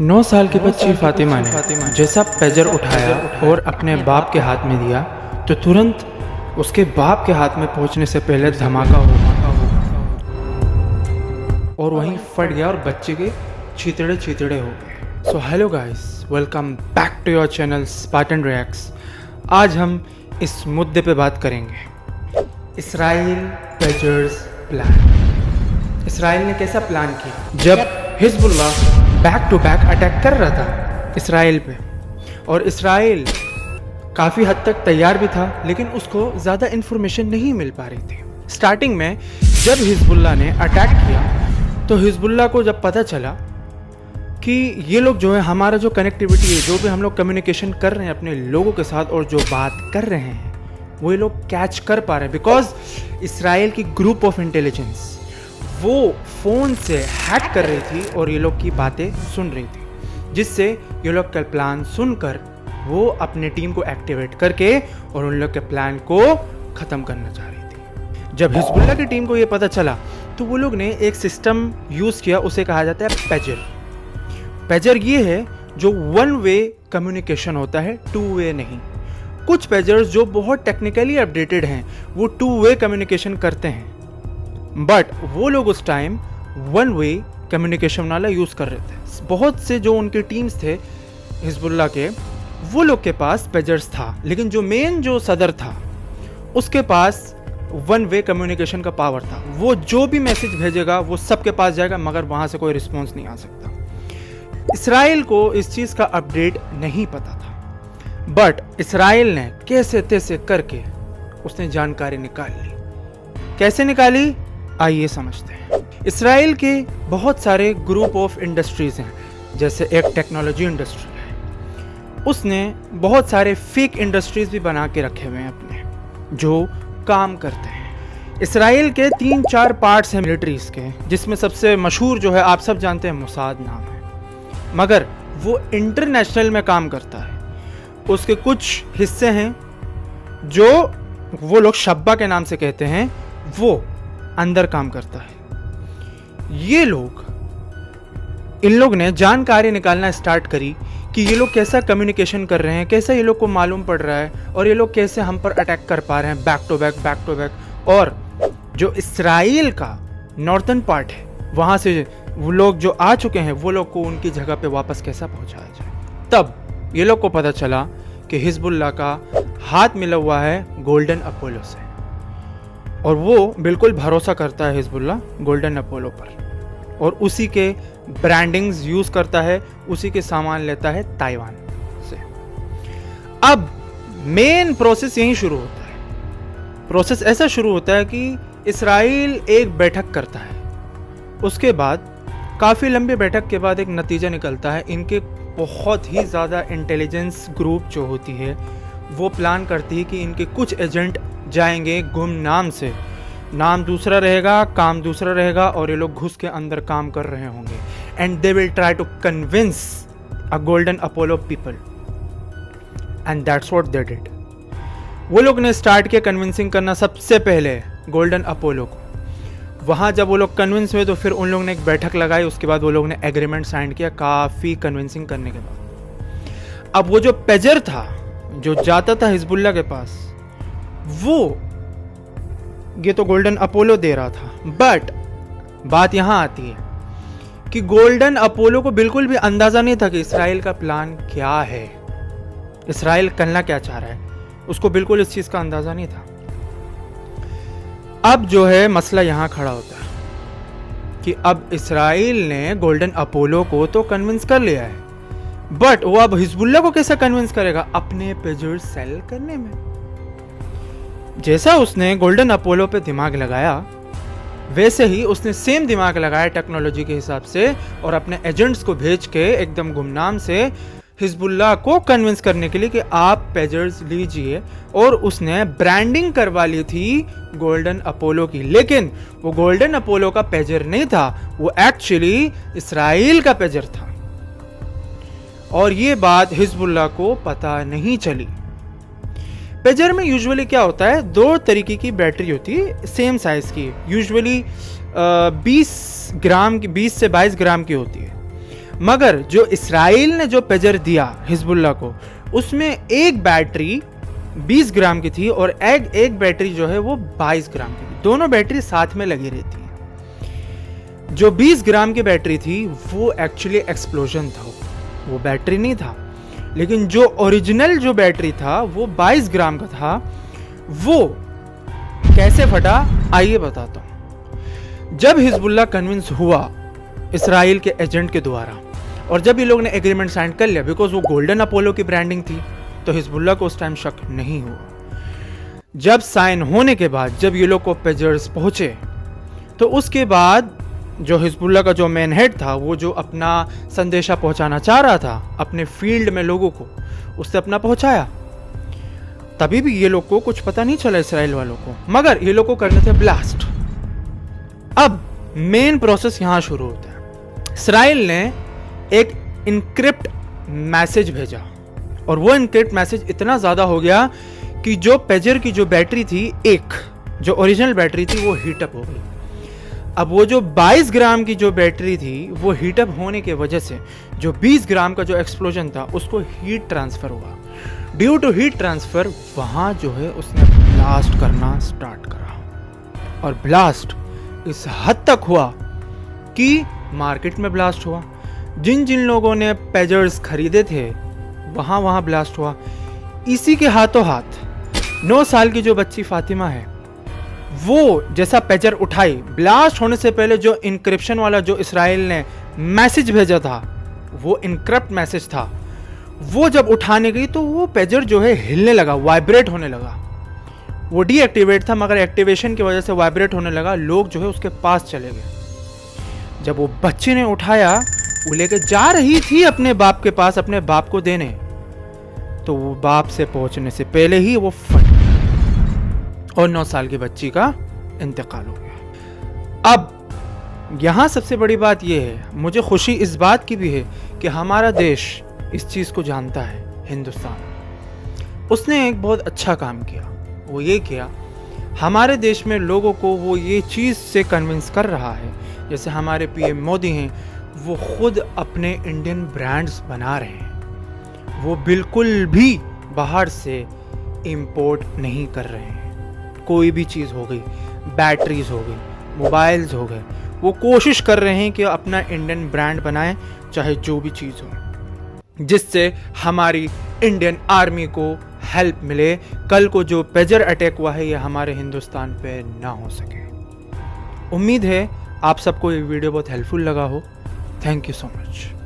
9 साल की बच्ची फातिमा ने जैसा पेजर उठाया और अपने बाप के हाथ में दिया तो तुरंत उसके बाप के हाथ में पहुंचने से पहले धमाका हुआ और वहीं फट गया और बच्चे के छितड़े छितड़े हो गए। So hello guys, welcome back to your channel Spartan Reacts. आज हम इस मुद्दे पे बात करेंगे, इसराइल पेजर्स प्लान। इसराइल ने कैसा प्लान किया जब Hezbollah back to back attack कर रहा था इसराइल पे, और इसराइल काफ़ी हद तक तैयार भी था लेकिन उसको ज़्यादा इन्फॉर्मेशन नहीं मिल पा रही थी। स्टार्टिंग में जब हिजबुल्लाह ने अटैक किया तो हिजबुल्लाह को जब पता चला कि ये लोग जो है, हमारा जो कनेक्टिविटी है, जो भी हम लोग कम्युनिकेशन कर रहे हैं अपने लोगों के साथ और जो बात कर रहे हैं वो ये लोग कैच कर पा रहे हैं, बिकॉज इसराइल की ग्रुप ऑफ इंटेलिजेंस वो फ़ोन से हैक कर रही थी और ये लोग की बातें सुन रही थी, जिससे ये लोग का प्लान सुनकर वो अपने टीम को एक्टिवेट करके और उन लोग के प्लान को ख़त्म करना चाह रही थी। जब हिजबुल्लाह की टीम को ये पता चला तो वो लोग ने एक सिस्टम यूज़ किया, उसे कहा जाता है पेजर। पेजर ये है जो वन वे कम्युनिकेशन होता है, टू वे नहीं। कुछ पेजर्स जो बहुत टेक्निकली अपडेटेड हैं वो टू वे कम्युनिकेशन करते हैं, बट वो लोग उस टाइम वन वे कम्युनिकेशन वाला यूज़ कर रहे थे। बहुत से जो उनके टीम्स थे हिजबुल्लाह के, वो लोग के पास पेजर्स था, लेकिन जो मेन जो सदर था उसके पास वन वे कम्युनिकेशन का पावर था। वो जो भी मैसेज भेजेगा वो सबके पास जाएगा, मगर वहाँ से कोई रिस्पॉन्स नहीं आ सकता। इसराइल को इस चीज़ का अपडेट नहीं पता था, बट इसराइल ने कैसे तैसे करके उसने जानकारी निकाल ली। कैसे निकाली आइए समझते हैं। इसराइल के बहुत सारे ग्रुप ऑफ इंडस्ट्रीज हैं, जैसे एक टेक्नोलॉजी इंडस्ट्री है, उसने बहुत सारे फेक इंडस्ट्रीज भी बना के रखे हुए हैं अपने, जो काम करते हैं। इसराइल के 3-4 पार्ट्स हैं मिलिट्रीज के, जिसमें सबसे मशहूर जो है आप सब जानते हैं मोसाद नाम है, मगर वो इंटरनेशनल में काम करता है। उसके कुछ हिस्से हैं जो वो लोग शब्बा के नाम से कहते हैं, वो अंदर काम करता है। ये लोग, इन लोग ने जानकारी निकालना स्टार्ट करी कि ये लोग कैसा कम्युनिकेशन कर रहे हैं, कैसा ये लोग को मालूम पड़ रहा है और ये लोग कैसे हम पर अटैक कर पा रहे हैं बैक टू बैक। और जो इसराइल का नॉर्थन पार्ट है, वहाँ से वो लोग जो आ चुके हैं वो लोग को उनकी जगह पे वापस कैसा पहुँचाया जाए। तब ये लोग को पता चला कि हिजबुल्लाह का हाथ मिला हुआ है गोल्डन अपोलो से, और वो बिल्कुल भरोसा करता है हिजबुल्लाह गोल्डन अपोलो पर, और उसी के ब्रांडिंग्स यूज़ करता है, उसी के सामान लेता है ताइवान से। अब मेन प्रोसेस यहीं शुरू होता है। प्रोसेस ऐसा शुरू होता है कि इसराइल एक बैठक करता है, उसके बाद काफ़ी लंबी बैठक के बाद एक नतीजा निकलता है। इनके बहुत ही ज़्यादा इंटेलिजेंस ग्रुप जो होती है वो प्लान करती है कि इनके कुछ एजेंट जाएंगे गुमनाम से, नाम दूसरा रहेगा, काम दूसरा रहेगा, और ये लोग घुस के अंदर काम कर रहे होंगे, and they will try to convince a golden Apollo people, and that's what they did. वो लोग ने स्टार्ट किया कन्विंसिंग करना सबसे पहले गोल्डन अपोलो को। वहाँ जब वो लोग कन्विंस हुए तो फिर उन लोगों ने एक बैठक लगाई, उसके बाद वो लोग ने एग्रीमेंट साइन किया काफ़ी कन्विंसिंग करने के बाद। अब वो जो पेजर था जो जाता था हिजबुल्लाह के पास, वो ये तो गोल्डन अपोलो दे रहा था, बट बात यहां आती है कि गोल्डन अपोलो को बिल्कुल भी अंदाजा नहीं था कि इसराइल का प्लान क्या है, इसराइल करना क्या चाह रहा है, उसको बिल्कुल इस चीज का अंदाजा नहीं था। अब जो है मसला यहां खड़ा होता है कि अब इसराइल ने गोल्डन अपोलो को तो कन्विंस कर लिया है, बट वो अब हिजबुल्लाह को कैसे कन्विंस करेगा अपने पेजर सेल करने में। जैसा उसने गोल्डन अपोलो पे दिमाग लगाया, वैसे ही उसने सेम दिमाग लगाया टेक्नोलॉजी के हिसाब से, और अपने एजेंट्स को भेज के एकदम गुमनाम से हिजबुल्लाह को कन्विंस करने के लिए कि आप पेजर्स लीजिए, और उसने ब्रांडिंग करवा ली थी गोल्डन अपोलो की। लेकिन वो गोल्डन अपोलो का पेजर नहीं था, वो एक्चुअली इसराइल का पेजर था, और ये बात हिजबुल्लाह को पता नहीं चली। पेजर में यूजुअली क्या होता है, 2 तरीके की बैटरी होती है सेम साइज की, यूजुअली 20 से 22 ग्राम की होती है। मगर जो इसराइल ने जो पेजर दिया हिजबुल्लाह को, उसमें एक बैटरी 20 ग्राम की थी और एक बैटरी जो है वो 22 ग्राम की थी। दोनों बैटरी साथ में लगी रहती है। जो 20 ग्राम की बैटरी थी वो एक्चुअली एक्सप्लोजन था, वो बैटरी नहीं था। लेकिन जो ओरिजिनल जो बैटरी था वो 22 ग्राम का था। वो कैसे फटा आइए बताता हूं। जब हिजबुल्लाह कन्विंस हुआ इसराइल के एजेंट के द्वारा, और जब ये लोग ने एग्रीमेंट साइन कर लिया, बिकॉज वो गोल्डन अपोलो की ब्रांडिंग थी, तो हिजबुल्लाह को उस टाइम शक नहीं हुआ। जब साइन होने के बाद जब ये लोग को पेजर्स पहुंचे, तो उसके बाद जो हिजबुल्लाह का जो मेन हेड था, वो जो अपना संदेशा पहुंचाना चाह रहा था अपने फील्ड में लोगों को, उससे अपना पहुंचाया। तभी भी ये लोग को कुछ पता नहीं चला इसराइल वालों को, मगर ये लोग को करने थे ब्लास्ट। अब मेन प्रोसेस यहां शुरू होता है। इसराइल ने एक इनक्रिप्ट मैसेज भेजा, और वो इनक्रिप्ट मैसेज इतना ज्यादा हो गया कि जो पेजर की जो बैटरी थी, एक जो ओरिजिनल बैटरी थी, वो हीटअप हो गई। अब वो जो 22 ग्राम की जो बैटरी थी, वो हीटअप होने की वजह से जो 20 ग्राम का जो एक्सप्लोजन था, उसको हीट ट्रांसफर हुआ। ड्यू टू हीट ट्रांसफर वहां जो है उसने ब्लास्ट करना स्टार्ट करा, और ब्लास्ट इस हद तक हुआ कि मार्केट में ब्लास्ट हुआ। जिन जिन लोगों ने पेजर्स खरीदे थे वहां ब्लास्ट हुआ। इसी के हाथों हाथ 9 साल की जो बच्ची फातिमा है, वो जैसा पेजर उठाई, ब्लास्ट होने से पहले जो इनक्रिप्शन वाला जो इसराइल ने मैसेज भेजा था, वो इनक्रिप्ट मैसेज था, वो जब उठाने गई तो वो पेजर जो है हिलने लगा, वाइब्रेट होने लगा। वो डीएक्टिवेट था, मगर एक्टिवेशन की वजह से वाइब्रेट होने लगा। लोग जो है उसके पास चले गए। जब वो बच्चे ने उठाया, वो लेके जा रही थी अपने बाप के पास, अपने बाप को देने, तो वो बाप से पहुंचने से पहले ही वो फट गया और 9 साल की बच्ची का इंतकाल हो गया। अब यहां सबसे बड़ी बात यह है, मुझे खुशी इस बात की भी है कि हमारा देश इस चीज को जानता है। हिंदुस्तान उसने एक बहुत अच्छा काम किया। वो ये किया, हमारे देश में लोगों को वो ये चीज से कन्विंस कर रहा है, जैसे हमारे पीएम मोदी हैं, वो खुद अपने इंडियन ब्रांड्स बना रहे हैं। वो बिल्कुल भी बाहर से इंपोर्ट नहीं कर रहे हैं। कोई भी चीज़ हो गई, बैटरीज हो गई, मोबाइल्स हो गए, वो कोशिश कर रहे हैं कि अपना इंडियन ब्रांड बनाएं, चाहे जो भी चीज़ हो, जिससे हमारी इंडियन आर्मी को हेल्प मिले। कल को जो पेजर अटैक हुआ है, ये हमारे हिंदुस्तान पे ना हो सके। उम्मीद है आप सबको ये वीडियो बहुत हेल्पफुल लगा हो। Thank you so much.